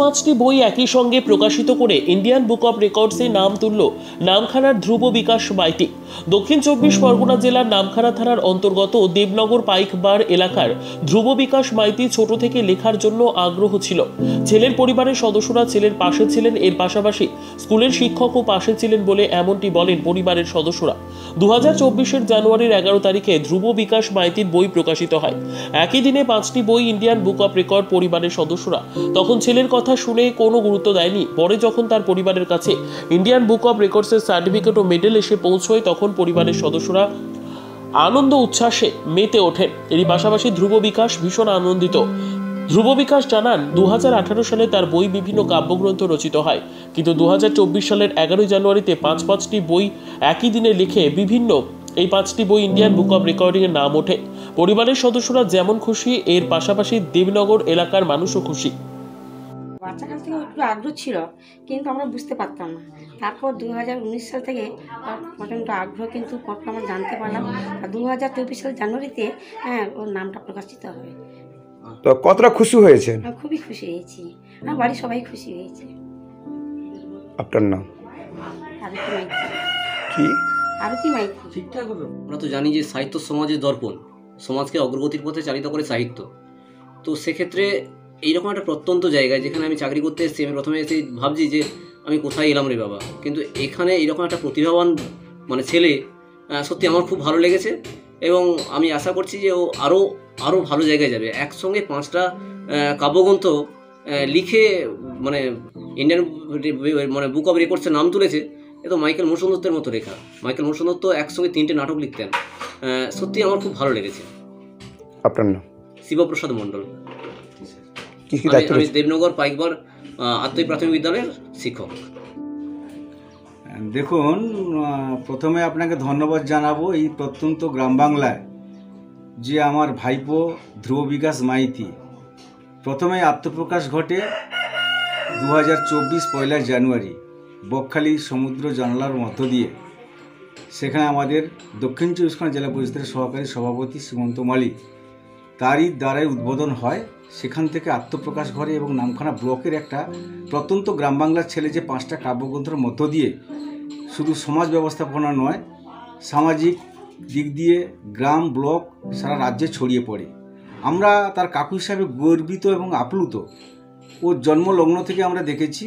পাঁচটি বই একই সঙ্গে প্রকাশিত করে ইন্ডিয়ান বুক অব রেকর্ডসে নাম তুলল নামখানার ধ্রুব বিকাশ মাইতি। দক্ষিণ চব্বিশ পরগনা জেলার নামখানা থানার অন্তর্গত দেবনগর পাইকবার এলাকার ধ্রুব বিকাশ মাইতি ছোট থেকে লেখার জন্য আগ্রহ ছিল। ছেলের পরিবারের সদস্যরা ছেলের পাশে ছিলেন, এর পাশাপাশি স্কুলের শিক্ষকও পাশে ছিলেন বলে এমনটি বলেন পরিবারের সদস্যরা। 2024 জানুয়ারির 11 তারিখে ধ্রুব বিকাশ মাইতির বই প্রকাশিত হয়। একই দিনে 5টি বই ইন্ডিয়ান বুক অব রেকর্ড পরিবারের সদস্যরা তখন ছেলের কথা শুনে কোনো গুরুত্ব দেয়নি। পরে যখন তার পরিবারের কাছে ইন্ডিয়ান বুক অব রেকর্ডসের সার্টিফিকেট ও মেডেল এসে পৌঁছয় তখন পরিবারের সদস্যরা আনন্দ উচ্ছ্বাসে মেতে ওঠেন। এরই পাশাপাশি ধ্রুব বিকাশ ভীষণ আনন্দিত। ধ্রুব বিকাশ জানান 2018 সালে তার বই বিভিন্ন কাব্যগ্রন্থ রচিত হয়, কিন্তু 2024 সালের 11 জানুয়ারিতে পাঁচটি বই একই দিনে লিখে এই 5টি বই ইন্ডিয়ান বুক অব রেকর্ডিং এর নাম ওঠে। পরিবারের সদস্যরা যেমন খুশি, এর পাশাপাশি দেবনগর এলাকার মানুষও খুশি। বাচ্চাকাল থেকে একটু আগ্রহ ছিল, কিন্তু আমরা বুঝতে পারতাম না। তারপর 2019 সাল থেকে প্রচণ্ড আগ্রহ, কিন্তু পরপর আমরা জানতে পারলাম 2024 সাল জানুয়ারিতে ওর নামটা প্রকাশিত হবে। তো কতটা খুশি হয়েছে? খুবই খুশি হয়েছি, আমার বাড়ির সবাই খুশি হয়েছে। আপনার নাম? আরতি মাইতি। কি? আরতি মাইতি। ঠিকঠাক হবে। আমরা তো জানি যে সাহিত্য সমাজের দর্পণ, সমাজকে অগ্রগতির পথে চালিত করে সাহিত্য। তো সেক্ষেত্রে এইরকম একটা প্রত্যন্ত জায়গায় যেখানে আমি চাকরি করতে এসেছি, আমি প্রথমে এসে ভাবছি যে আমি কোথায় এলাম রে বাবা, কিন্তু এখানে এইরকম একটা প্রতিভাবান ছেলে সত্যি আমার খুব ভালো লেগেছে এবং আমি আশা করছি যে ও আরও ভালো জায়গায় যাবে। একসঙ্গে 5টা কাব্যগ্রন্থ লিখে ইন্ডিয়ান বুক অব রেকর্ডসের নাম তুলেছে। এ তো মাইকেল মধুসূদন দত্তের মতো লেখা। মাইকেল মধুসূদন দত্ত একসঙ্গে 3টে নাটক লিখতেন। সত্যি আমার খুব ভালো লেগেছে। আপনার নাম? শিবপ্রসাদ মণ্ডল। আমি দেবনগর পাইকবার আত্মীয় প্রাথমিক বিদ্যালয়ের শিক্ষক। দেখুন, প্রথমে আপনাকে ধন্যবাদ জানাবো এই প্রত্যন্ত গ্রাম বাংলায় যে আমার ভাইপো ধ্রুব বিকাশ মাইতি প্রথমে আত্মপ্রকাশ ঘটে 2024 পয়লা জানুয়ারি বকখালি সমুদ্র জানালার মধ্য দিয়ে। সেখানে আমাদের দক্ষিণ চব্বিশ পরগনা জেলা পরিষদের সহকারী সভাপতি শ্রীমন্ত মালিক তারই দ্বারাই উদ্বোধন হয়। সেখান থেকে আত্মপ্রকাশ ঘটে এবং নামখানা ব্লকের একটা প্রত্যন্ত গ্রাম বাংলার ছেলে যে 5টা কাব্যগ্রন্থের মধ্য দিয়ে শুধু সমাজ ব্যবস্থাপনা নয়, সামাজিক দিক দিয়ে গ্রাম ব্লক সারা রাজ্যে ছড়িয়ে পড়ে। আমরা তার কাকু হিসাবে গর্বিত এবং আপ্লুত। ওর জন্মলগ্ন থেকে আমরা দেখেছি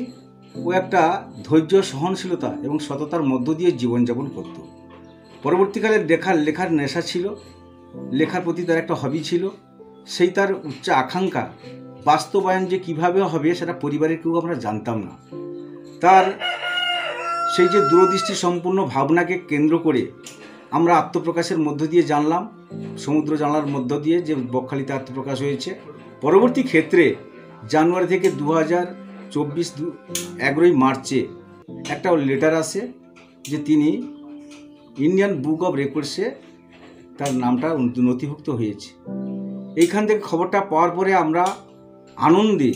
ও একটা ধৈর্য, সহনশীলতা এবং সততার মধ্য দিয়ে জীবনযাপন করত। পরবর্তীকালে লেখার নেশা ছিল, লেখার প্রতি তার একটা হবি ছিল। সেই তার উচ্চ আকাঙ্ক্ষা বাস্তবায়ন যে কীভাবে হবে সেটা পরিবারের কেউ আমরা জানতাম না। তার সেই যে দূরদৃষ্টি সম্পূর্ণ ভাবনাকে কেন্দ্র করে আমরা আত্মপ্রকাশের মধ্য দিয়ে জানলাম, সমুদ্র জানালার মধ্য দিয়ে যে বকখালিতে আত্মপ্রকাশ হয়েছে। পরবর্তী ক্ষেত্রে জানুয়ারি থেকে 2024 11 মার্চে একটা লেটার আসে যে তিনি ইন্ডিয়ান বুক অব রেকর্ডসে তার নামটা নথিভুক্ত হয়েছে। এইখান থেকে খবরটা পাওয়ার পরে আমরা আনন্দে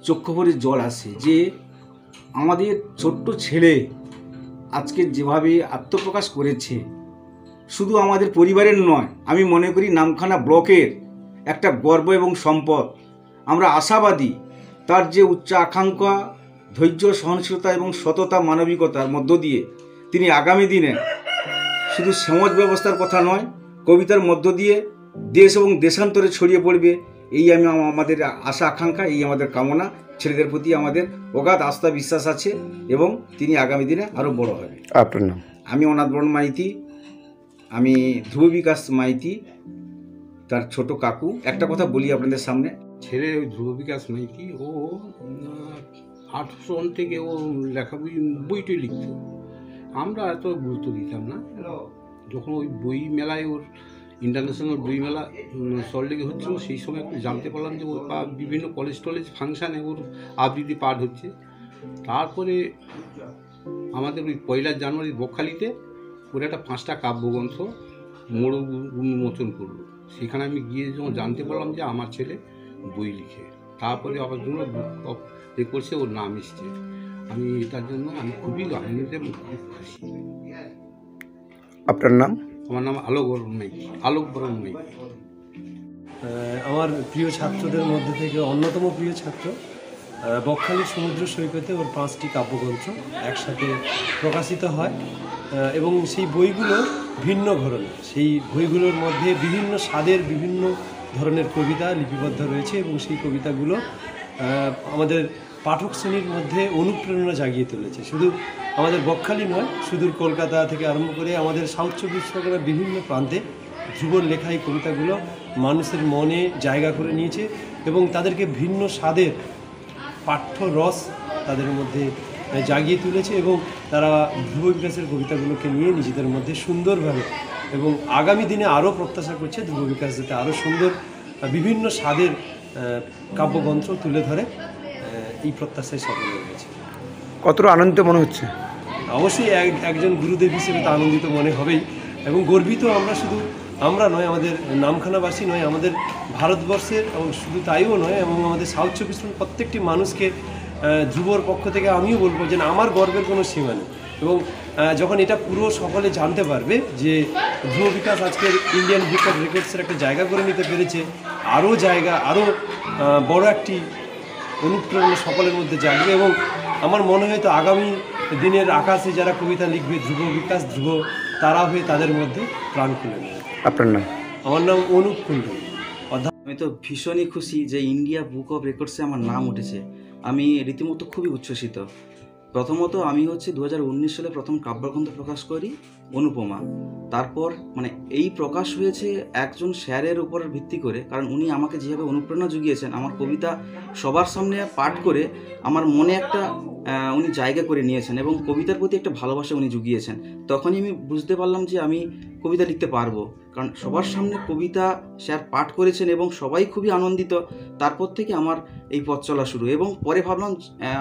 চক্ষু ভরে জল আসে যে আমাদের ছোট্ট ছেলে আজকে যেভাবে আত্মপ্রকাশ করেছে, শুধু আমাদের পরিবারের নয়, আমি মনে করি নামখানা ব্লকের একটা গর্ব এবং সম্পদ। আমরা আশাবাদী তার যে উচ্চ আকাঙ্ক্ষা, ধৈর্য, সহনশীলতা এবং সততা, মানবিকতার মধ্য দিয়ে তিনি আগামী দিনে শুধু সমাজ ব্যবস্থার কথা নয়, কবিতার মধ্য দিয়ে দেশ এবং দেশান্তরে ছড়িয়ে পড়বে। এই আমাদের আশা আকাঙ্ক্ষা, এই আমাদের কামনা। ছেলেদের প্রতি আমাদের অগাধ আস্থা বিশ্বাস আছে এবং তিনি আগামী দিনে আরও বড় হবে। আপনার নাম? আমি অনাথ বরণ মাইতি, আমি ধ্রুব বিকাশ মাইতি তার ছোট কাকু। একটা কথা বলি আপনাদের সামনে, ছেলে ওই ধ্রুব বিকাশ মাইতি ও 8 সন থেকে ও লেখা বইটই লিখত। আমরা এত গুরুত্ব দিতাম না। যখন ওই বই মেলায়, ওর ইন্টারন্যাশনাল বই মেলা সল্টলেকে হচ্ছিল, সেই সময় একটু জানতে পারলাম যে ওর বিভিন্ন কলেজ ফাংশানে ওর আবৃত্তি পাঠ হচ্ছে। তারপরে আমাদের ওই 1 জানুয়ারি বকখালিতে ওর একটা 5টা কাব্যগ্রন্থ উন্মোচন করলো। সেখানে আমি গিয়ে যখন জানতে পারলাম যে আমার ছেলে বই লিখে, তারপরে আবার জন্য বুক অব রেকর্ডসে ওর নাম এসছে। আমি এটার জন্য আমি খুবই আনন্দিত এবং খুব খুশি। আপনার নাম? আমার নাম আলোক বরণ মাইতি। আমার প্রিয় ছাত্রদের মধ্যে থেকে অন্যতম প্রিয় ছাত্র বকখালি সমুদ্র সৈকতে ওর 5টি কাব্যগ্রন্থ একসাথে প্রকাশিত হয় এবং সেই বইগুলো ভিন্ন ধরনের। সেই বইগুলোর মধ্যে বিভিন্ন স্বাদের বিভিন্ন ধরনের কবিতা লিপিবদ্ধ রয়েছে এবং সেই কবিতাগুলো আমাদের পাঠক শ্রেণীর মধ্যে অনুপ্রেরণা জাগিয়ে তুলেছে। শুধু আমাদের বকখালি নয়, সুদূর কলকাতা থেকে আরম্ভ করে আমাদের সাউথ চব্বিশ পরগনার বিভিন্ন প্রান্তে ধ্রুবর লেখা এই কবিতাগুলো মানুষের মনে জায়গা করে নিয়েছে এবং তাদেরকে ভিন্ন স্বাদের পাঠ্য রস তাদের মধ্যে জাগিয়ে তুলেছে এবং তারা ধ্রুব বিকাশের কবিতাগুলোকে নিয়ে নিজেদের মধ্যে সুন্দরভাবে এবং আগামী দিনে আরও প্রত্যাশা করছে ধ্রুব বিকাশ যাতে আরও সুন্দর বিভিন্ন স্বাদের কাব্যগ্রন্থ তুলে ধরে, এই প্রত্যাশায় সফল হয়েছে। কতটা আনন্দিত মনে হচ্ছে? অবশ্যই একজন গুরুদেব হিসেবে তা আনন্দিত মনে হবেই এবং গর্বিত আমরা নয়, আমাদের নামখানাবাসী নয়, আমাদের ভারতবর্ষের এবং শুধু তাইও নয় এবং আমাদের সাউথ চব্বিশ পরগনার প্রত্যেকটি মানুষকে ধ্রুবর পক্ষ থেকে আমিও বলবো যে আমার গর্বের কোনো সীমা নেই। এবং যখন এটা পুরো সকলে জানতে পারবে যে ধ্রুব বিকাশ আজকের ইন্ডিয়ান বুক অফ রেকর্ডসের একটা জায়গা করে নিতে পেরেছে, আরও বড় একটি অনুপ্রেরণা সকলের মধ্যে জাগবে এবং আমার মনে হয় তো আগামী দিনের আকাশে যারা কবিতা লিখবে ধ্রুব বিকাশ ধ্রুব তারা হয়ে তাদের মধ্যে প্রাণ খুলে নেবে। আপনার নাম? আমার নাম অনুপ কুণ্ডু। আমি তো ভীষণই খুশি যে ইন্ডিয়া বুক অফ রেকর্ডসে আমার নাম উঠেছে। আমি রীতিমতো খুবই উচ্ছ্বসিত। প্রথমত আমি 2019 সালে প্রথম কাব্যগ্রন্থ প্রকাশ করি অনুপমা। তারপর এই প্রকাশ হয়েছে একজন স্যারের উপর ভিত্তি করে, কারণ উনি আমাকে যেভাবে অনুপ্রেরণা জুগিয়েছেন, আমার কবিতা সবার সামনে পাঠ করে আমার মনে একটা উনি জায়গা করে নিয়েছেন এবং কবিতার প্রতি একটা ভালোবাসা উনি জুগিয়েছেন। তখনই আমি বুঝতে পারলাম যে আমি কবিতা লিখতে পারবো, কারণ সবার সামনে কবিতা স্যার পাঠ করেছেন এবং সবাই খুবই আনন্দিত। তারপর থেকে আমার এই পথ চলা শুরু এবং পরে ভাবলাম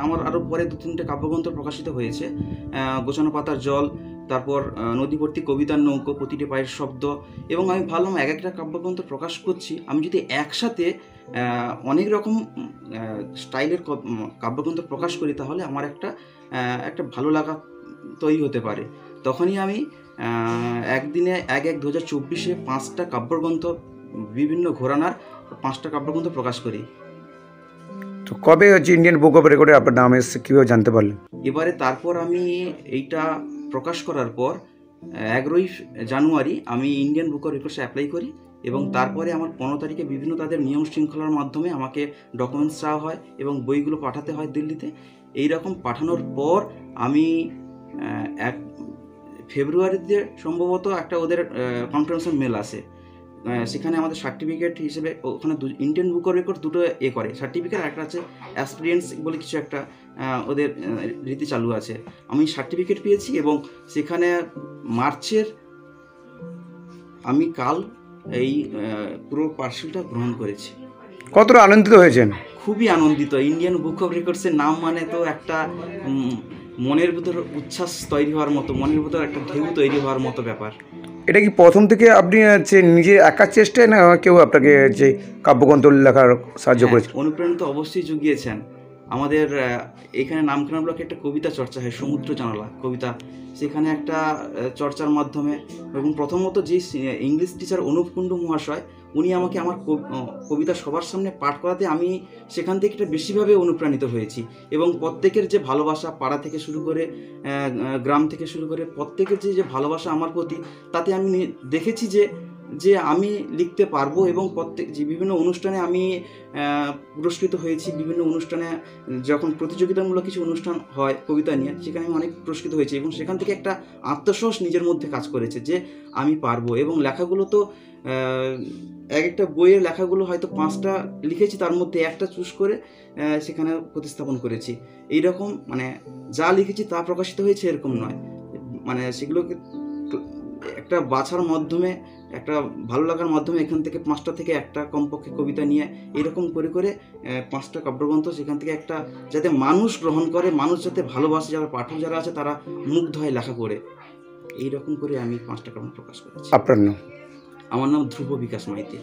আমার আরও পরে 2-3টে কাব্যগ্রন্থ প্রকাশিত হয়েছে, গোছানো পাতার জল, তারপর নদীবর্তী কবিতার নৌকো, প্রতিটি পায়ের শব্দ, এবং আমি ভাবলাম একটা কাব্যগ্রন্থ প্রকাশ করছি, আমি যদি একসাথে অনেক রকম স্টাইলের কাব্যগ্রন্থ প্রকাশ করি তাহলে আমার একটা ভালো লাগা তৈরি হতে পারে। তখনই আমি একদিনে 1/1/2024 5টা কাব্যগ্রন্থ বিভিন্ন ঘরানার 5টা কাব্যগ্রন্থ প্রকাশ করি। তো কবে ইন্ডিয়ান বুক অফ রেকর্ডে আপনার নাম এসেছে, কীভাবে জানতে পারলেন? এবারে তারপর আমি এইটা প্রকাশ করার পর 11ই জানুয়ারি আমি ইন্ডিয়ান বুক অফ রেকর্ডসে অ্যাপ্লাই করি এবং তারপরে আমার 15 তারিখে বিভিন্ন তাদের নিয়ম শৃঙ্খলার মাধ্যমে আমাকে ডকুমেন্টস চাওয়া হয় এবং বইগুলো পাঠাতে হয় দিল্লিতে। এই রকম পাঠানোর পর আমি 1 ফেব্রুয়ারিতে সম্ভবত একটা ওদের কনফারেন্সের মেল আসে, সেখানে আমাদের সার্টিফিকেট হিসেবে ওখানে ইন্ডিয়ান বুক অফ রেকর্ড দুটো করে সার্টিফিকেট, একটা আছে অ্যাসপিরিয়েন্স বলে কিছু একটা ওদের রীতি চালু আছে। আমি সার্টিফিকেট পেয়েছি এবং সেখানে মার্চের আমি কাল এই পুরো পার্সেলটা গ্রহণ করেছি। কতটা আনন্দিত হয়েছেন? খুবই আনন্দিত। ইন্ডিয়ান বুক অফ রেকর্ডসের নাম মানে তো একটা মনের ভিতর উচ্ছ্বাস তৈরি হওয়ার মতো, মনের ভিতর একটা ঢেউ তৈরি হওয়ার মতো ব্যাপার। এটা কি প্রথম থেকে আপনি নিজে একার চেষ্টায় না কেউ আপনাকে যে কাব্যগ্রন্থ লেখার সাহায্য করেছে? অনুপ্রেরণা তো অবশ্যই জুগিয়েছেন। আমাদের এখানে নামখানা ব্লকে একটা কবিতা চর্চা হয়, সমুদ্র জানালা কবিতা, সেখানে একটা চর্চার মাধ্যমে এবং প্রথমত যে ইংলিশ টিচার অনুপ কুণ্ডু মহাশয়, উনি আমাকে আমার কবিতা সবার সামনে পাঠ করাতে আমি সেখান থেকে একটা বেশিভাবে অনুপ্রাণিত হয়েছি এবং প্রত্যেকের যে ভালোবাসা, পাড়া থেকে শুরু করে গ্রাম থেকে শুরু করে প্রত্যেকের যে ভালোবাসা আমার প্রতি, তাতে আমি দেখেছি যে আমি লিখতে পারবো এবং যে বিভিন্ন অনুষ্ঠানে আমি পুরস্কৃত হয়েছি। বিভিন্ন অনুষ্ঠানে যখন প্রতিযোগিতামূলক কিছু অনুষ্ঠান হয় কবিতা নিয়ে, সেখানে আমি অনেক পুরস্কৃত হয়েছি এবং সেখান থেকে একটা আত্মসাহস নিজের মধ্যে কাজ করেছে যে আমি পারবো। এবং লেখাগুলো তো একটা বইয়ের লেখাগুলো হয়তো 5টা লিখেছি, তার মধ্যে একটা চুজ করে সেখানে প্রতিস্থাপন করেছি। এইরকম যা লিখেছি তা প্রকাশিত হয়েছে এরকম নয়, সেগুলোকে একটা বাছার মাধ্যমে, একটা ভালো লাগার মাধ্যমে এখান থেকে 5টা থেকে একটা কমপক্ষে কবিতা নিয়ে এরকম করে 5টা কাব্যগ্রন্থ, সেখান থেকে একটা যাতে মানুষ গ্রহণ করে, মানুষ যাতে ভালোবাসে, যারা পাঠক যারা আছে তারা মুগ্ধ হয় লেখা করে, এইরকম করে আমি 5টা কাব্য প্রকাশ করেছি। আপনার নাম? আমার নাম ধ্রুব বিকাশ মাইতি।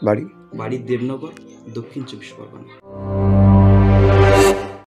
বাড়ি? বাড়ি দেবনগর, দক্ষিণ 24 পরগনা।